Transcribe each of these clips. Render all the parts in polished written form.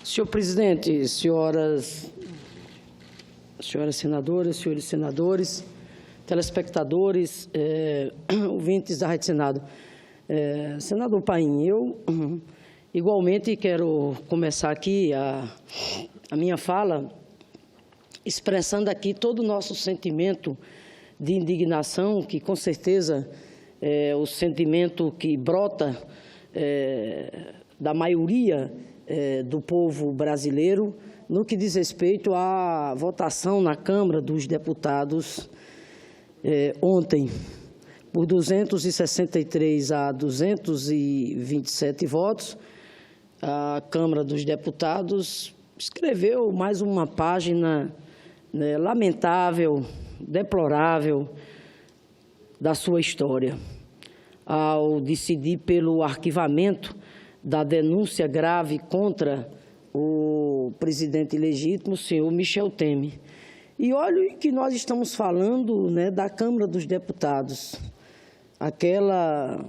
Senhor presidente, senhoras senadoras, senhores senadores, telespectadores, ouvintes da Rádio Senado. Senador Paim, eu igualmente quero começar aqui a minha fala expressando aqui todo o nosso sentimento de indignação, que com certeza é o sentimento que brota da maioria do povo brasileiro no que diz respeito à votação na Câmara dos Deputados ontem, por 263 a 227 votos, a Câmara dos Deputados escreveu mais uma página lamentável, deplorável da sua história, ao decidir pelo arquivamento da denúncia grave contra o presidente legítimo, o senhor Michel Temer. E olha que nós estamos falando da Câmara dos Deputados, aquela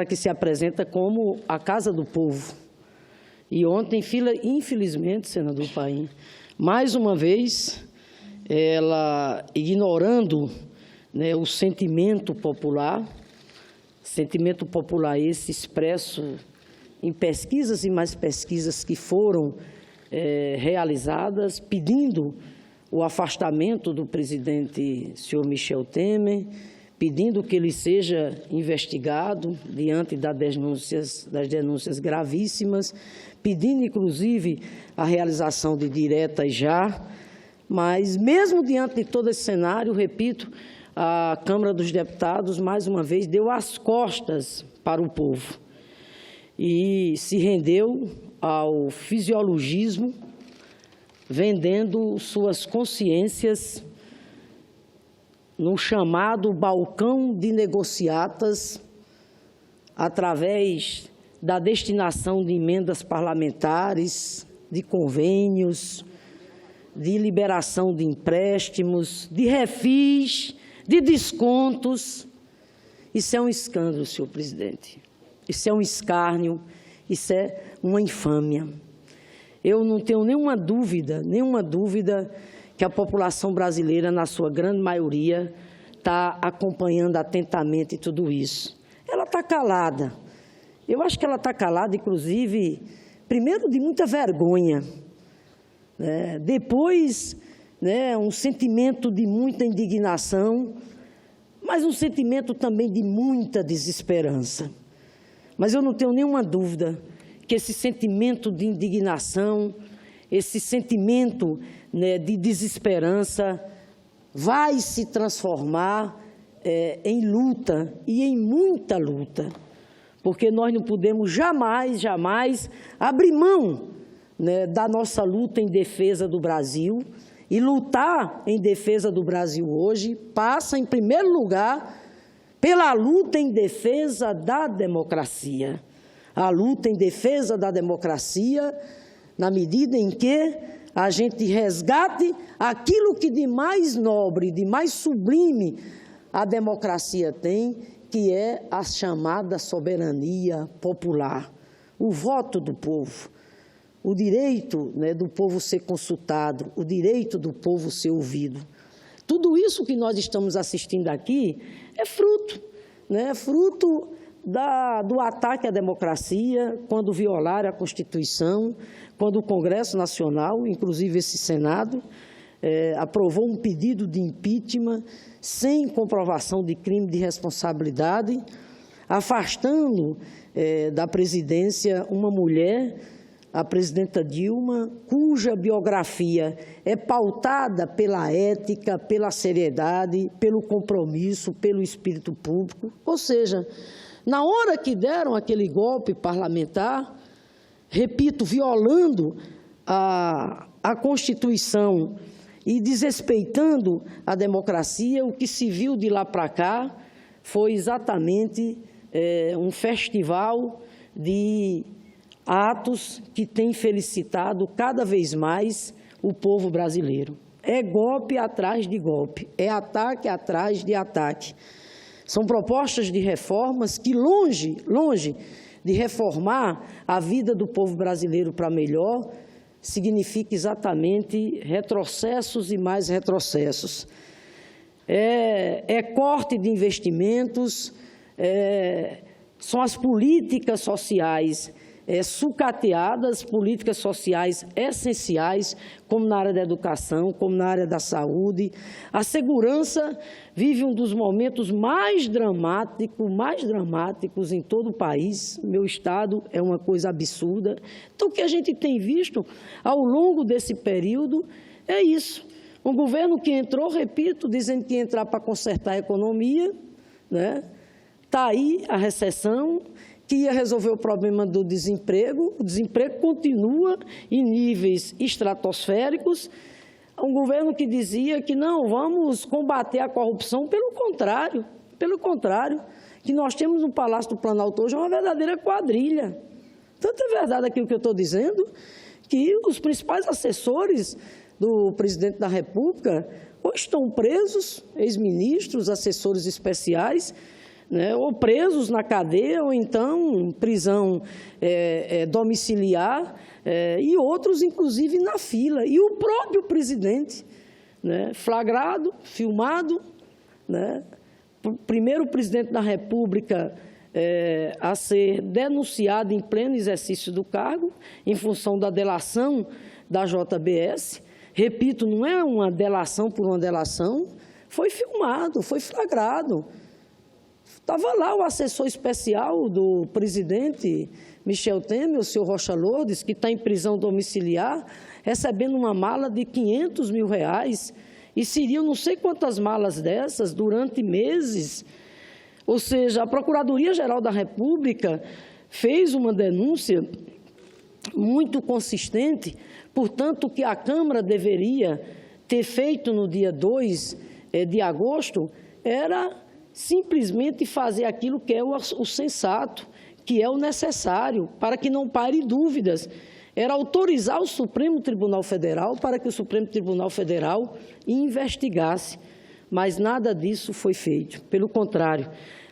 que se apresenta como a Casa do Povo. E ontem, infelizmente, senador Paim, mais uma vez, ela ignorando o sentimento popular esse expresso em pesquisas e mais pesquisas que foram realizadas, pedindo o afastamento do presidente senhor Michel Temer, pedindo que ele seja investigado diante das denúncias gravíssimas, pedindo, inclusive, a realização de diretas já, mas, mesmo diante de todo esse cenário, repito, a Câmara dos Deputados, mais uma vez, deu as costas para o povo e se rendeu ao fisiologismo, vendendo suas consciências no chamado balcão de negociatas, através da destinação de emendas parlamentares, de convênios, de liberação de empréstimos, de refis, de descontos. Isso é um escândalo, senhor presidente. Isso é um escárnio, isso é uma infâmia. Eu não tenho nenhuma dúvida que a população brasileira, na sua grande maioria, está acompanhando atentamente tudo isso. Ela está calada. Eu acho que ela está calada, inclusive, primeiro, de muita vergonha. Depois, um sentimento de muita indignação, mas um sentimento também de muita desesperança. Mas eu não tenho nenhuma dúvida que esse sentimento de indignação, esse sentimento de desesperança vai se transformar em luta e em muita luta, porque nós não podemos jamais abrir mão da nossa luta em defesa do Brasil, e lutar em defesa do Brasil hoje passa, em primeiro lugar, pela luta em defesa da democracia. A luta em defesa da democracia, na medida em que a gente resgate aquilo que de mais nobre, de mais sublime a democracia tem, que é a chamada soberania popular, o voto do povo, o direito do povo ser consultado, o direito do povo ser ouvido. Tudo isso que nós estamos assistindo aqui é fruto do ataque à democracia, quando violaram a Constituição, quando o Congresso Nacional, inclusive esse Senado, aprovou um pedido de impeachment sem comprovação de crime de responsabilidade, afastando da presidência uma mulher, a presidenta Dilma, cuja biografia é pautada pela ética, pela seriedade, pelo compromisso, pelo espírito público. Ou seja, na hora que deram aquele golpe parlamentar, repito, violando a Constituição e desrespeitando a democracia, o que se viu de lá para cá foi exatamente um festival de atos que tem felicitado cada vez mais o povo brasileiro. É golpe atrás de golpe, é ataque atrás de ataque. São propostas de reformas que, longe de reformar a vida do povo brasileiro para melhor, significa exatamente retrocessos e mais retrocessos. É corte de investimentos, são as políticas sociais sucateadas, políticas sociais essenciais, como na área da educação, como na área da saúde. A segurança vive um dos momentos mais dramáticos em todo o país. Meu estado é uma coisa absurda. Então, o que a gente tem visto ao longo desse período é isso. Um governo que entrou, repito, dizendo que ia entrar para consertar a economia, né? Está aí a recessão, que ia resolver o problema do desemprego. O desemprego continua em níveis estratosféricos. Um governo que dizia que não, vamos combater a corrupção, pelo contrário, que nós temos no Palácio do Planalto hoje uma verdadeira quadrilha. Tanto é verdade aquilo que eu estou dizendo, que os principais assessores do presidente da República ou estão presos, ex-ministros, assessores especiais, né, ou presos na cadeia, ou então prisão domiciliar, e outros, inclusive, na fila. E o próprio presidente, né, flagrado, filmado, né, primeiro presidente da República a ser denunciado em pleno exercício do cargo, em função da delação da JBS. Repito, não é uma delação por uma delação, foi filmado, foi flagrado. Estava lá o assessor especial do presidente Michel Temer, o senhor Rocha Lourdes, que está em prisão domiciliar, recebendo uma mala de R$500 mil, e seriam não sei quantas malas dessas durante meses. Ou seja, a Procuradoria-Geral da República fez uma denúncia muito consistente, portanto, que a Câmara deveria ter feito no dia 2 de agosto era simplesmente fazer aquilo que é o sensato, que é o necessário, para que não pare dúvidas. Era autorizar o Supremo Tribunal Federal para que o Supremo Tribunal Federal investigasse, mas nada disso foi feito. Pelo contrário,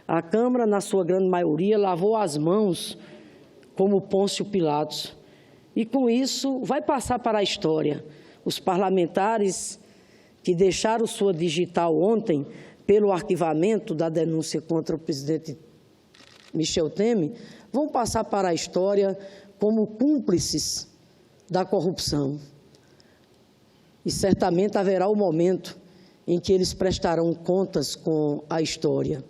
a Câmara, na sua grande maioria, lavou as mãos como Pôncio Pilatos. E, com isso, vai passar para a história. Os parlamentares que deixaram sua digital ontem pelo arquivamento da denúncia contra o presidente Michel Temer, vão passar para a história como cúmplices da corrupção. E certamente haverá o momento em que eles prestarão contas com a história.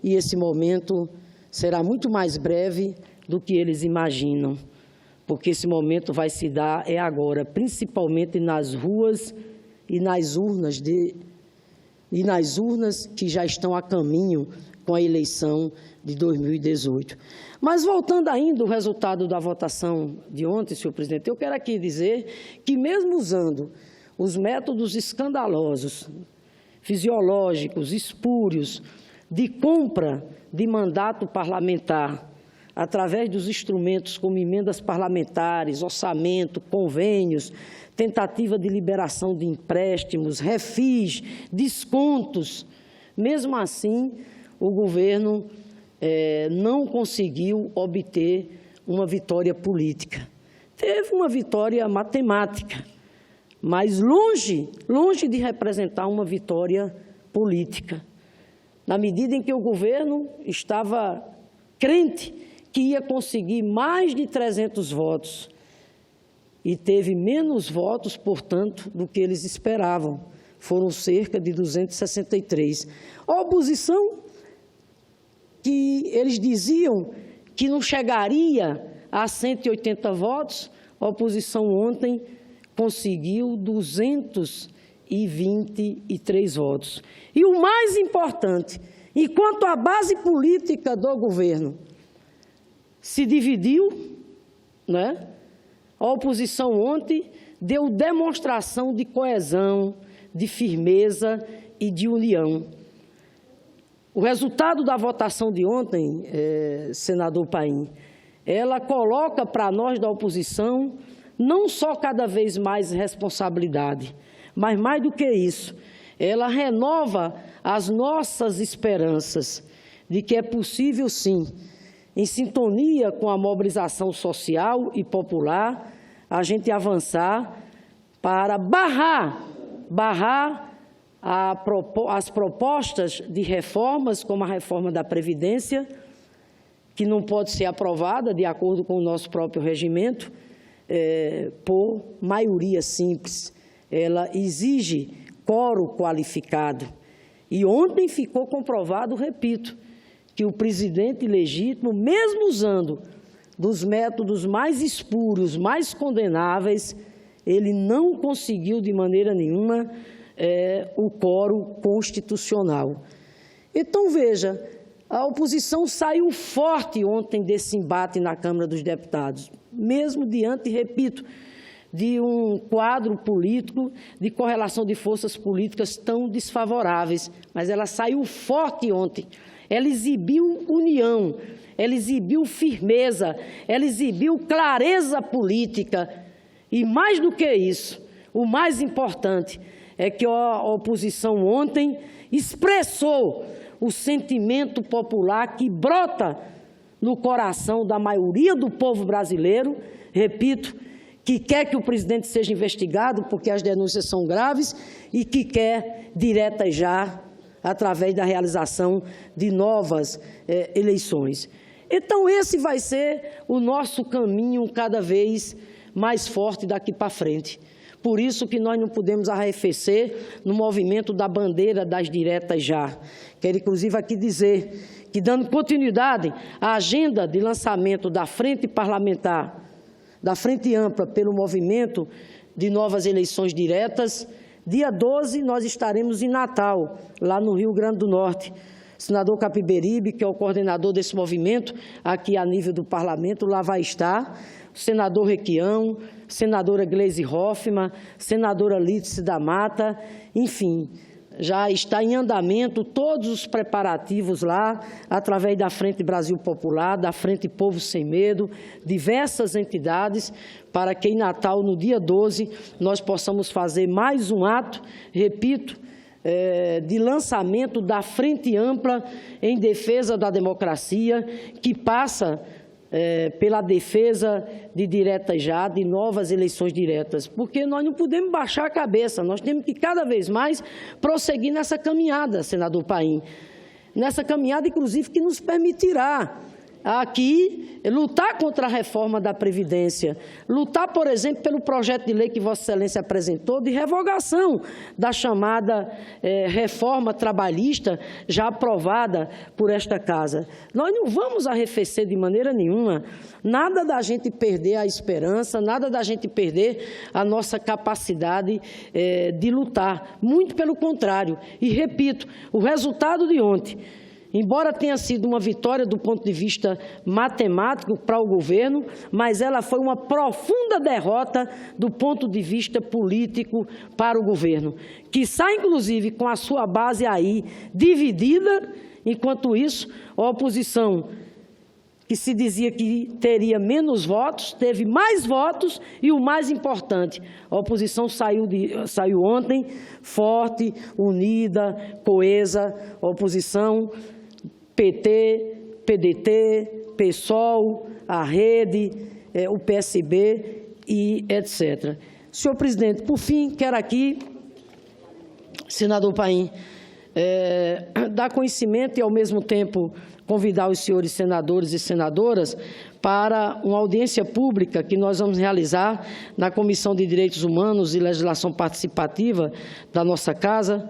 E esse momento será muito mais breve do que eles imaginam, porque esse momento vai se dar agora, principalmente nas ruas e nas urnas que já estão a caminho com a eleição de 2018. Mas, voltando ainda ao resultado da votação de ontem, senhor presidente, eu quero aqui dizer que, mesmo usando os métodos escandalosos, fisiológicos, espúrios, de compra de mandato parlamentar, através dos instrumentos como emendas parlamentares, orçamento, convênios, tentativa de liberação de empréstimos, refis, descontos. Mesmo assim, o governo não conseguiu obter uma vitória política. Teve uma vitória matemática, mas longe de representar uma vitória política. Na medida em que o governo estava crente que ia conseguir mais de 300 votos, e teve menos votos, portanto, do que eles esperavam. Foram cerca de 263. A oposição, que eles diziam que não chegaria a 180 votos, a oposição ontem conseguiu 223 votos. E o mais importante, enquanto a base política do governo se dividiu, né? A oposição ontem deu demonstração de coesão, de firmeza e de união. O resultado da votação de ontem, senador Paim, ela coloca para nós da oposição não só cada vez mais responsabilidade, Mas, mais do que isso, ela renova as nossas esperanças de que é possível, sim, em sintonia com a mobilização social e popular, a gente avançar para barrar as propostas de reformas, como a reforma da Previdência, que não pode ser aprovada, de acordo com o nosso próprio regimento, por maioria simples. Ela exige quórum qualificado. E ontem ficou comprovado, repito, que o presidente legítimo, mesmo usando dos métodos mais espúrios, mais condenáveis, ele não conseguiu de maneira nenhuma o quórum constitucional. Então, veja, a oposição saiu forte ontem desse embate na Câmara dos Deputados, mesmo diante, repito, de um quadro político de correlação de forças políticas tão desfavoráveis, mas ela saiu forte ontem. Ela exibiu união, ela exibiu firmeza, ela exibiu clareza política. E mais do que isso, o mais importante é que a oposição ontem expressou o sentimento popular que brota no coração da maioria do povo brasileiro, repito, que quer que o presidente seja investigado porque as denúncias são graves e que quer direta já através da realização de novas eleições. Então, esse vai ser o nosso caminho cada vez mais forte daqui para frente. Por isso que nós não podemos arrefecer no movimento da bandeira das diretas já. Quero, inclusive, aqui dizer que, dando continuidade à agenda de lançamento da Frente Parlamentar, da Frente Ampla pelo movimento de novas eleições diretas, dia 12 nós estaremos em Natal, lá no Rio Grande do Norte. O senador Capiberibe, que é o coordenador desse movimento, aqui a nível do parlamento, lá vai estar. O senador Requião, senadora Gleisi Hoffmann, senadora Lídice da Mata, enfim, já está em andamento todos os preparativos lá, através da Frente Brasil Popular, da Frente Povo Sem Medo, diversas entidades, para que em Natal, no dia 12, nós possamos fazer mais um ato, repito, de lançamento da Frente Ampla em defesa da democracia, que passa pela defesa de diretas já, de novas eleições diretas, porque nós não podemos baixar a cabeça, nós temos que cada vez mais prosseguir nessa caminhada, senador Paim, nessa caminhada, inclusive, que nos permitirá aqui lutar contra a reforma da Previdência, lutar, por exemplo, pelo projeto de lei que Vossa Excelência apresentou de revogação da chamada reforma trabalhista já aprovada por esta Casa. Nós não vamos arrefecer de maneira nenhuma, nada da gente perder a esperança, nada da gente perder a nossa capacidade de lutar, muito pelo contrário. E, repito, o resultado de ontem, embora tenha sido uma vitória do ponto de vista matemático para o governo, mas ela foi uma profunda derrota do ponto de vista político para o governo, que sai, inclusive, com a sua base aí dividida. Enquanto isso, a oposição, que se dizia que teria menos votos, teve mais votos e, o mais importante, a oposição saiu ontem forte, unida, coesa, a oposição PT, PDT, PSOL, a Rede, o PSB e etc. Senhor presidente, por fim, quero aqui, senador Paim, dar conhecimento e, ao mesmo tempo, convidar os senhores senadores e senadoras para uma audiência pública que nós vamos realizar na Comissão de Direitos Humanos e Legislação Participativa da nossa Casa,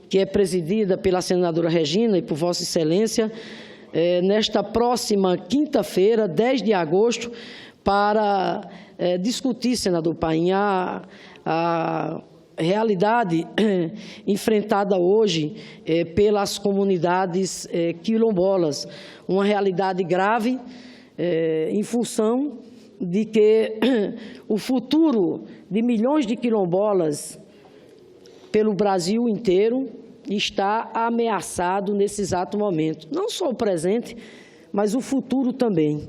que é presidida pela senadora Regina e por Vossa Excelência, nesta próxima quinta-feira, 10 de agosto, para discutir, senador Paim, a realidade enfrentada hoje pelas comunidades quilombolas, uma realidade grave em função de que o futuro de milhões de quilombolas pelo Brasil inteiro está ameaçado nesse exato momento. Não só o presente, mas o futuro também,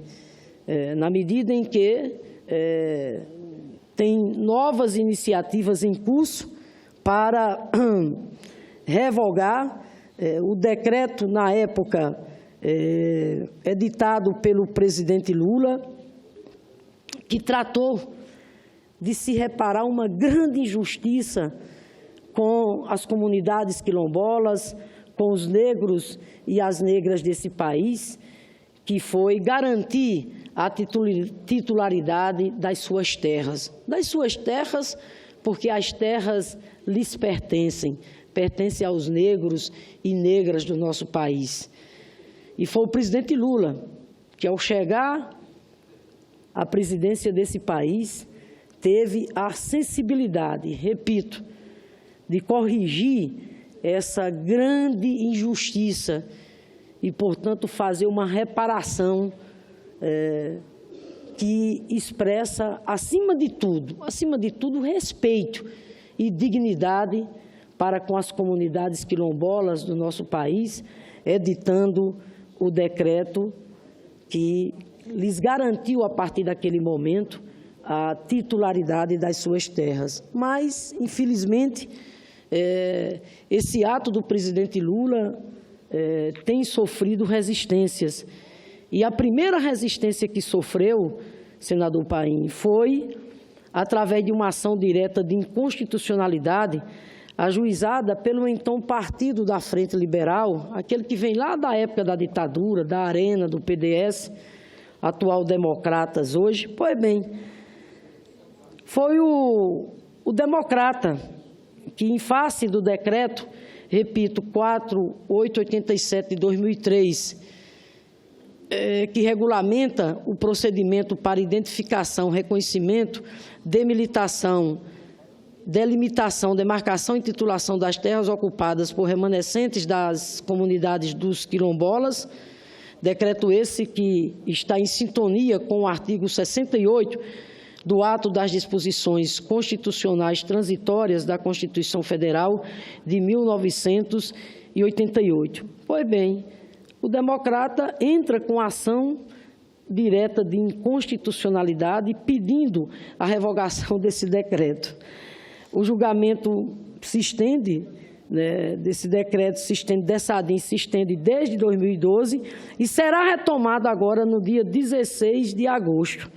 na medida em que tem novas iniciativas em curso, para revogar o decreto, na época, editado pelo presidente Lula, que tratou de se reparar uma grande injustiça com as comunidades quilombolas, com os negros e as negras desse país, que foi garantir a titularidade das suas terras. Das suas terras, porque as terras lhes pertencem aos negros e negras do nosso país. E foi o presidente Lula que, ao chegar à presidência desse país, teve a sensibilidade, repito, de corrigir essa grande injustiça e, portanto, fazer uma reparação que expressa, acima de tudo, respeito e dignidade para com as comunidades quilombolas do nosso país, editando o decreto que lhes garantiu, a partir daquele momento, a titularidade das suas terras. Mas, infelizmente, esse ato do presidente Lula tem sofrido resistências. E a primeira resistência que sofreu, senador Paim, foi através de uma ação direta de inconstitucionalidade ajuizada pelo então Partido da Frente Liberal, aquele que vem lá da época da ditadura, da Arena, do PDS, atual Democratas hoje. Pois bem, foi o Democrata que, em face do decreto, repito, 4887 de 2003, que regulamenta o procedimento para identificação, reconhecimento, delimitação, demarcação e titulação das terras ocupadas por remanescentes das comunidades dos quilombolas, decreto esse que está em sintonia com o artigo 68 do ato das disposições constitucionais transitórias da Constituição Federal de 1988. Pois bem, o Democrata entra com ação direta de inconstitucionalidade pedindo a revogação desse decreto. O julgamento se estende, desse decreto, dessa ADIM se estende desde 2012 e será retomado agora no dia 16 de agosto.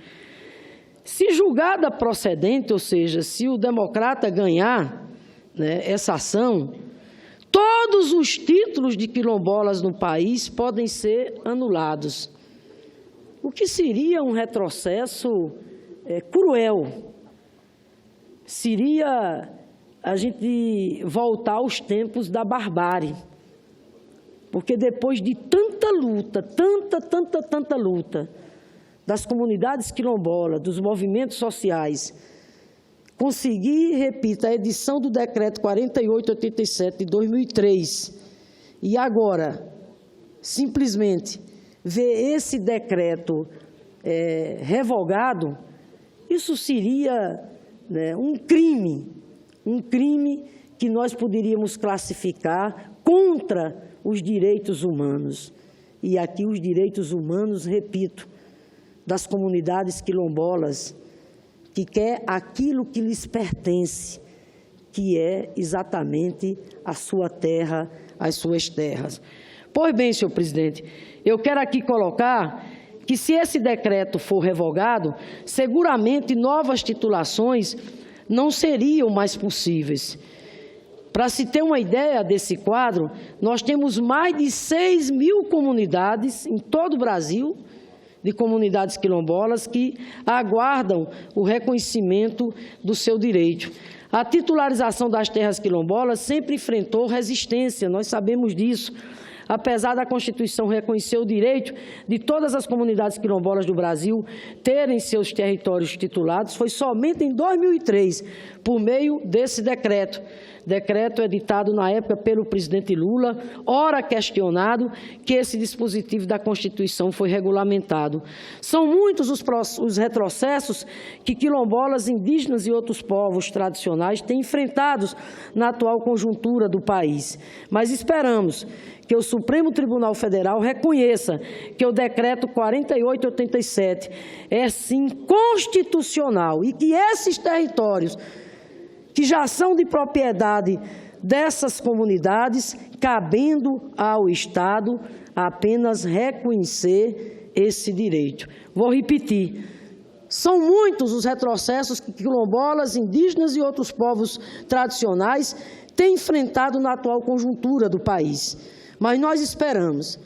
Se julgada procedente, ou seja, se o Democrata ganhar essa ação, todos os títulos de quilombolas no país podem ser anulados, o que seria um retrocesso cruel. Seria a gente voltar aos tempos da barbárie, porque depois de tanta luta, tanta luta, das comunidades quilombolas, dos movimentos sociais, conseguir, repito, a edição do decreto 4887 de 2003 e agora, simplesmente, ver esse decreto revogado, isso seria um crime que nós poderíamos classificar contra os direitos humanos. E aqui os direitos humanos, repito, das comunidades quilombolas, que quer aquilo que lhes pertence, que é exatamente a sua terra, as suas terras. Pois bem, senhor presidente, eu quero aqui colocar que, se esse decreto for revogado, seguramente novas titulações não seriam mais possíveis. Para se ter uma ideia desse quadro, nós temos mais de 6.000 comunidades em todo o Brasil, de comunidades quilombolas, que aguardam o reconhecimento do seu direito. A titularização das terras quilombolas sempre enfrentou resistência, nós sabemos disso. Apesar da Constituição reconhecer o direito de todas as comunidades quilombolas do Brasil terem seus territórios titulados, foi somente em 2003, por meio desse decreto editado na época pelo presidente Lula, ora questionado, que esse dispositivo da Constituição foi regulamentado. São muitos os retrocessos que quilombolas, indígenas e outros povos tradicionais têm enfrentados na atual conjuntura do país, mas esperamos que o Supremo Tribunal Federal reconheça que o decreto 4887 é, sim, constitucional e que esses territórios que já são de propriedade dessas comunidades, cabendo ao Estado apenas reconhecer esse direito. Vou repetir. São muitos os retrocessos que quilombolas, indígenas e outros povos tradicionais têm enfrentado na atual conjuntura do país. Mas nós esperamos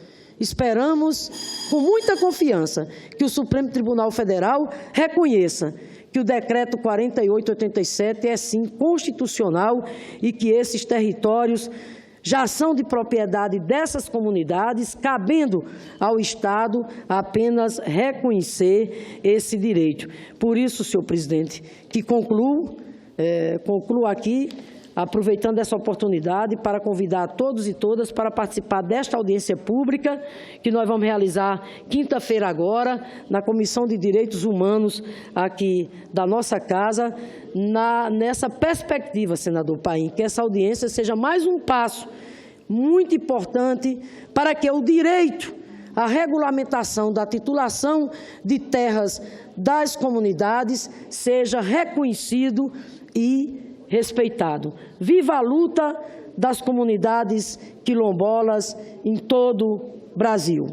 com muita confiança que o Supremo Tribunal Federal reconheça que o Decreto 4887 é sim constitucional e que esses territórios já são de propriedade dessas comunidades, cabendo ao Estado apenas reconhecer esse direito. Por isso, senhor presidente, que concluo aqui, aproveitando essa oportunidade para convidar a todos e todas para participar desta audiência pública que nós vamos realizar quinta-feira agora, na Comissão de Direitos Humanos aqui da nossa casa, nessa perspectiva, senador Paim, que essa audiência seja mais um passo muito importante para que o direito à regulamentação da titulação de terras das comunidades seja reconhecido e respeitado. Viva a luta das comunidades quilombolas em todo o Brasil!